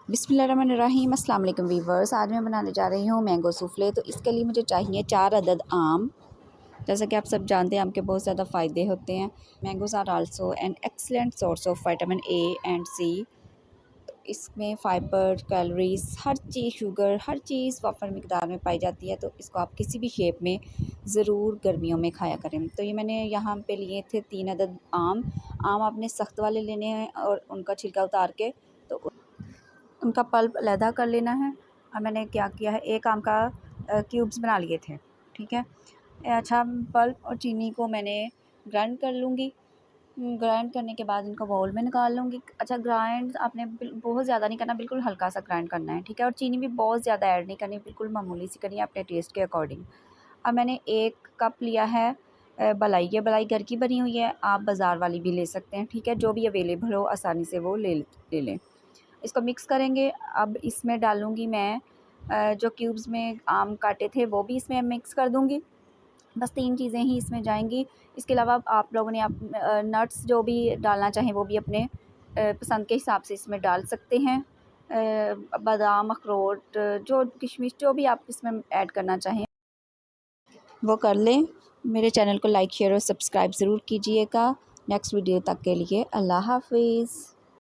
बिस्मिल्लाहिर्रहमानिर्रहीम। अस्सलाम वालेकुम वीवर्स। आज मैं बनाने जा रही हूँ मैंगो सूफ़्ले। तो इसके लिए मुझे चाहिए 4 अदद आम। जैसा कि आप सब जानते हैं आम के बहुत ज़्यादा फ़ायदे होते हैं। Mangoes are also an excellent source of vitamin A and C. इसमें फ़ाइबर, कैलोरीज़, हर चीज़, शुगर, हर चीज़ वाफर मिकदार में पाई जाती है। तो इसको आप किसी भी शेप में ज़रूर गर्मियों में खाया करें। तो ये मैंने यहाँ पे लिए थे 3 अदद आम। आम आपने सख्त वाले लेने हैं और उनका छिलका उतार के तो उनका पल्प अलहदा कर लेना है। और मैंने क्या किया है, एक आम का क्यूब्स बना लिए थे, ठीक है। अच्छा, पल्प और चीनी को मैंने ग्राइंड कर लूँगी। ग्राइंड करने के बाद इनको बाउल में निकाल लूँगी। अच्छा, ग्राइंड आपने बहुत ज़्यादा नहीं करना, बिल्कुल हल्का सा ग्राइंड करना है, ठीक है। और चीनी भी बहुत ज़्यादा ऐड नहीं करनी, बिल्कुल मामूली सी करनी है अपने टेस्ट के अकॉर्डिंग। अब मैंने 1 कप लिया है बलाई। ये बलाई घर की बनी हुई है, आप बाज़ार वाली भी ले सकते हैं, ठीक है। जो भी अवेलेबल हो आसानी से वो ले लें। इसको मिक्स करेंगे। अब इसमें डालूँगी मैं जो क्यूब्स में आम काटे थे वो भी इसमें मिक्स कर दूँगी। बस 3 चीज़ें ही इसमें जाएंगी। इसके अलावा आप लोगों ने नट्स जो भी डालना चाहें वो भी अपने पसंद के हिसाब से इसमें डाल सकते हैं। बादाम, अखरोट, जो किशमिश, जो भी आप इसमें ऐड करना चाहें वो कर लें। मेरे चैनल को लाइक, शेयर और सब्सक्राइब ज़रूर कीजिएगा। नेक्स्ट वीडियो तक के लिए अल्लाह हाफ़िज़।